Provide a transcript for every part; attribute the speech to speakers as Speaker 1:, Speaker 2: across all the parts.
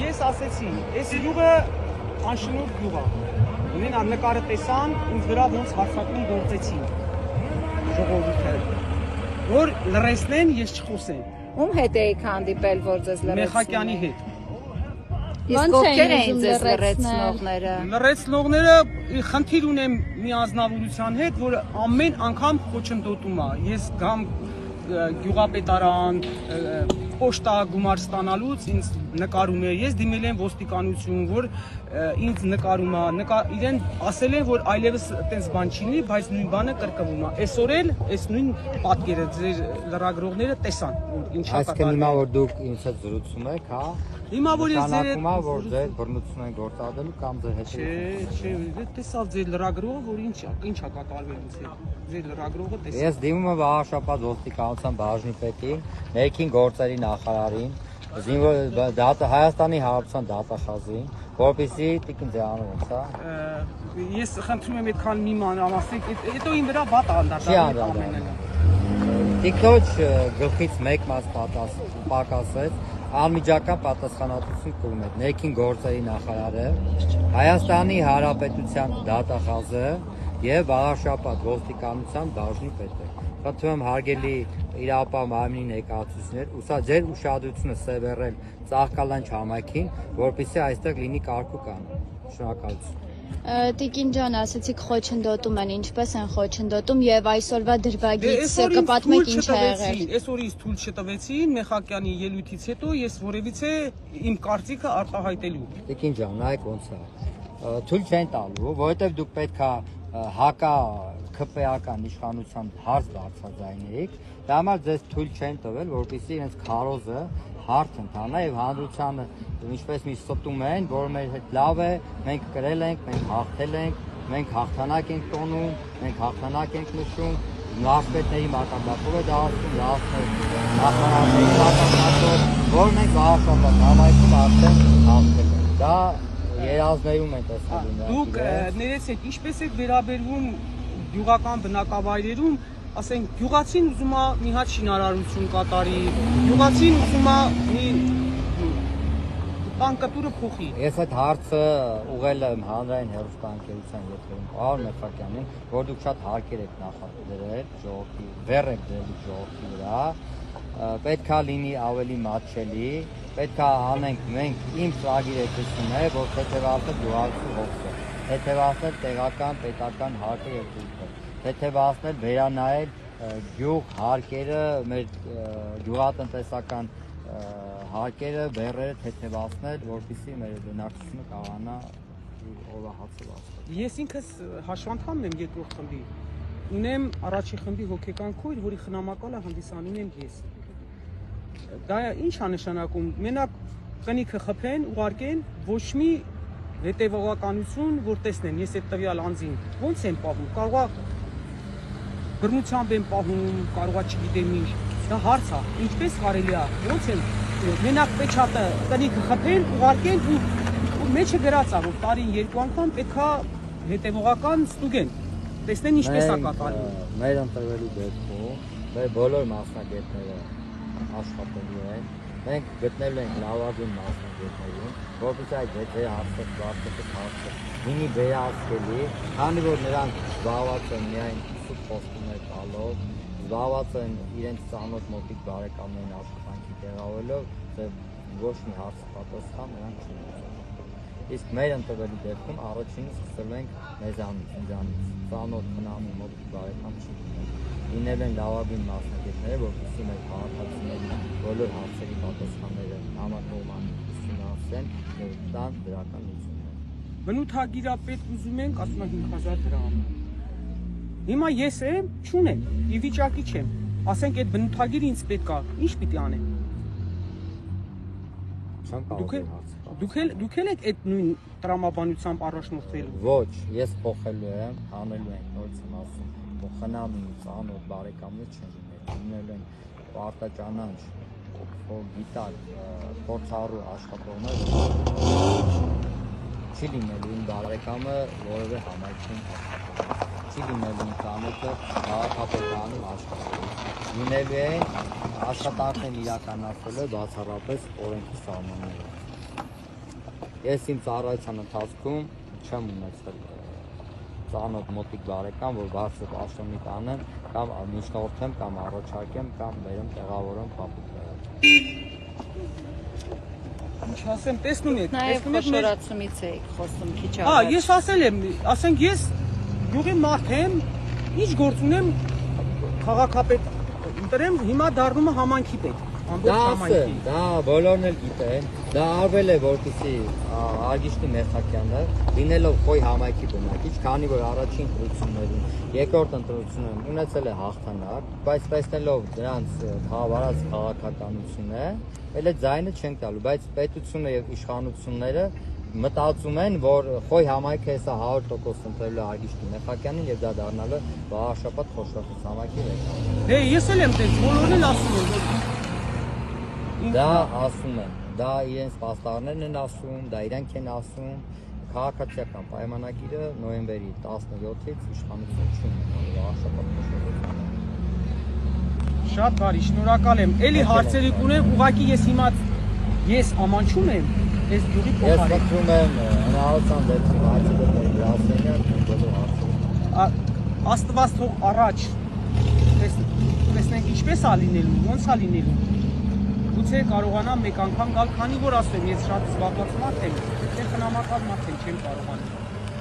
Speaker 1: Ես ասեցի, այս յուղը անշնորհ յուղ է։ Ունեն նկարը տեսան, ինձ վրա ոնց հարձակում գործեցին ժողովուրդը։ Որ լրացնեն, ես չխոսեմ։
Speaker 2: Ում հետ էիք հանդիպել, որ ձեզ լրացնեն։
Speaker 1: Մեխակյանի հետ։
Speaker 2: Իսկ ովքեր էին ձեզ լրացնողները։
Speaker 1: Լրացնողները խնդիր ունեմ մի ազնվորության հետ, որ ամեն անգամ խոչընդոտում է։ Ես գամ գյուղապետարան, պոստա գումար ստանալուց ինձ նկարում է։ Ես դիմել եմ ոստիկանություն, որ ինձ նկարում է, իրեն ասել են, որ այլևս այդպես բան չի լինի, բայց նույն բանը կրկնվում է։ Այսօր էլ այս նույն պատկերը ձեր լրագրողները տեսան, ինչա կատարվում։
Speaker 3: Այսինքն հիմա որ դուք ինձ հետ զրուցում եք, հա։
Speaker 1: Հիմա որ ես ձեր հետ
Speaker 3: որ ձեր բռնություն են գործադրելու կամ ձեր հետ։
Speaker 1: Չէ, տեսավ ձեր լրագրողը, որ ինչա կատարվելուց հետ։ Ձեր լրագրողը տեսավ։
Speaker 3: Ես դիմում եմ Վաղաշապատ ոստիկանության բաժնի պետին, ներքին գործերի նախարարին, Հայաստանի Հանրապետության դատախազին, որպեսզի տիկին ձերանով, հա։
Speaker 1: Ես խնդրում եմ այդքան մի մանրամասնեք, հետո իմ վրա վատ անդրադառնալ։
Speaker 3: Տիկնոջ գլխից մեկ մաս պակասեց, անմիջական պատասխանատվություն կրում է ներքին գործերի նախարարը, Հայաստանի Հանրապետության դատախազը եւ Վաղաշապատ ոստիկանության բաժնի պետը։ Խնդրում եմ հարգելի իրապահ մարմնի ներկայացուցիչներ, ուսա ձեր ուշադրությունը սևեռել Ծաղկալանջ համայնքին, որպեսզի այստեղ լինի կարգուկան։ Շնորհակալություն։
Speaker 4: Տիկին ջան, ասացիք խոչընդոտում են, ինչպես են խոչընդոտում եւ այսօրվա դրվագից կպատմեք ինչ ա եղել։
Speaker 1: Այսօր ինձ թույլ չտվեցին Մեխակյանի ելույթից հետո ես որևիցե իմ կարծիքը արտահայտելու։
Speaker 3: Տիկին ջան, նայեք ոնց է։ Թույլ չեն տալու, որովհետեւ դուք պետք է հակա ԿՊԱ-ական իշխանության հարց բարձրաձայնեիք, դա համար ձեզ թույլ չեն տվել, որպեսզի իրենց քարոզը հարց ընթանա եւ հանրությանը ինչպես մի ստում են, որ մեր հետ լավ է, մենք կրել ենք, մենք հաղթել ենք, մենք հաղթանակ ենք տոնում, մենք հաղթանակ ենք նշում, մարզպետների մակարդակով է դա ասում, նախարարների մակարդակով, որ մենք Վաղաշապատ համայնքում արդեն հաղթել ենք։ Դա երազներում են տեսնում։
Speaker 1: Դուք ներեցեք, ինչպես եք վերաբերվում գյուղական բնակավայրերում, ասենք գյուղացին ուզում է մի հատ շինարարություն կատարի, գյուղացին ուզում է մի տանկատուրը փոխի։
Speaker 3: Ես այդ հարցը ուղղել եմ հանրային հեռուստաընկերության եթերում, պարոն Մեխակյանին, որ դուք շատ հարկեր եք նախադրել ժողովրդի, վեր եք դրել ժողովրդի վրա, պետք է լինի ավելի մատչելի, պետք է անենք մենք իմ ծրագիրը տեսնում է, որ թեթևացնել գյուղացու հոգսը, թեթևացնել տեղական պետական հարկը եւ թույլը, թեթևացնել վերանայել գյուղ հարկերը, մեր գյուղատնտեսական հարկերը, բեռերը թեթևացնել, որպեսզի մեր բնակչությունը կարողանա օրվա հացը վաստակել։
Speaker 1: Ես ինքս հաշվանդամն եմ երկրորդ խմբի, ունեմ առաջին խմբի հոգեկան քույր, որի խնամակալը հանդիսանում եմ ես։ Դա ինչ է նշանակում, մենակ կնիքը խփեն, ուղարկեն, ոչ մի հետևողականություն, որ տեսնեն, ես այդ տվյալ անձին ոնց եմ պահում, կարող է բռնությամբ եմ պահում, կարող է չգիտեմ ինչ, դա հարց է, ինչպես կարելի է, ոնց եմ, մենակ պեչատը կնիքը խփեն, ուղարկեն ու մեջը գրած է, որ տարին երկու անգամ պետք է հետևողական ստուգեն, տեսնեն ինչպես է կատարվում։
Speaker 3: Մեր ընտրվելու դեպքում մեր բոլոր մասնագետները աշխատելու են, մենք գտնել ենք լավագույն մասնագետներին, որպեսզի այդ ձեր հարցը լինի վերահսկելի, քանի որ նրանք զբաղված են միայն սուտ խոստումներ տալով, զբաղված են իրենց ծանոթ մոտիկ բարեկամներին աշխատանքի տեղավորելով, ոչ մի հարց պատասխան նրանք չունեն։ Իսկ մեր ընտրվելու դեպքում առաջինը սկսել ենք մեզանից, ինձանից, ծանոթ խնամի մոտիկ բարեկամ չի լինել։ Լինել են լավագույն մասնագետները, որպեսզի մեր քաղաքացիների բոլոր հարցերի պատասխանները համակողման ուսումնասիրեն եւ տան դրական լուծումներ։
Speaker 1: Բնութագիրապետ ուզում ենք, ասում են 5000 դրամ։ Հիմա ես եմ, չունեմ, ի վիճակի չեմ։ Ասենք այդ բնութագիրը ինձ պետք է, ինչ պիտի անեմ։ Դուք էլ եք այդ նույն տրամաբանությամբ առաջնորդվելու։
Speaker 3: Ոչ, ես փոխելու եմ, անելու ենք նորից եմ ասում, խնամի ծանոթ բարեկամներ չեն լինելու են պարտաճանանչ, գիտար, փորձառու աշխատողներ չի լինելու իմ բարեկամը որևէ համայնքում աշխատող, չի լինելու իմ ծանոթը քաղաքապետարանում աշխատող, լինելու են աշխատանքն իրականացվելու բացառապես օրենքի սահմաններով։ Ես իմ ծառայության ընթացքում չեմ ունեցել ծանոթ մոտիկ բարեկամ, որ բարձր աշտոնի տանեմ, կամ միջնորդեմ, կամ առաջարկեմ, կամ բերեմ տեղավորեմ փափուկները։
Speaker 1: Ինչ ասեմ, տեսնում եք,
Speaker 2: Նաև խոշորացումից էիք խոսում քիչ
Speaker 1: Հա,
Speaker 2: առաջ։
Speaker 1: ես ասել եմ, ասենք ես յուղի մարդ եմ, ինչ գործ ունեմ քաղաքապետ ընտրեմ, հիմա դառնում եմ համայնքի պետ, ամբողջ համայնքի։
Speaker 3: Դա բոլորն էլ գիտեն, դա արվել է որպեսզի Արգիշտի Մեխակյանը լինելով խոյ համայնքի բնակիչ, քանի որ առաջին ընտրություններում, երկրորդ ընտրություններում ունեցել է հաղթանակ, բայց տեսնելով դրանց խավարած քաղաքականությունը, էլ է ձայնը չեն տալու, բայց պետությունը եւ իշխանությունները մտածում են, որ խոյ համայնքը հեսա 100% ընտրելու է Արգիշտի Մեխակյանին եւ դա դառնալը Վաղաշապատ խոշորացած համայնքի ղեկավար։
Speaker 1: Դե ես էլ եմ տես, բոլորն էլ ասում են, որ
Speaker 3: Դա ասում են, դա իրենց պաստառներն են ասում, դա իրանք են ասում, քաղաքացիական պայմանագիրը նոյեմբերի 17-ից իշխանություն չունի, Վաղաշապատ խոշորացած։
Speaker 1: շատ բարի, շնորհակալ եմ։ Էլի հարցերի կունեմ, ուղղակի ես հիմա ես ամանչում եմ, ես յուղի
Speaker 3: Ես
Speaker 1: փոխարեն։
Speaker 3: մտնում եմ հնարավորության դեպքում հարցը դեպքում գրասենյակ ու բոլոր հարցերը։
Speaker 1: Աստված թող առաջ տեսնենք ինչպես է լինելու, ոնց է լինելու։ Գուցե կարողանամ մեկ անգամ գալ, քանի որ ասեմ, ես շատ զբաղված մարդ եմ, թե խնամակալ մարդ եմ, չեմ կարողանում։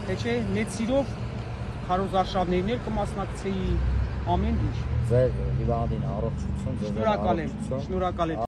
Speaker 1: Թե չէ, մեծ սիրով քարոզարշավներն էլ կմասնակցեի ամեն ինչ։
Speaker 3: Ձեր հիվանդին առողջություն, ձեր
Speaker 1: Շնորհակալ եմ, շնորհակալ եմ։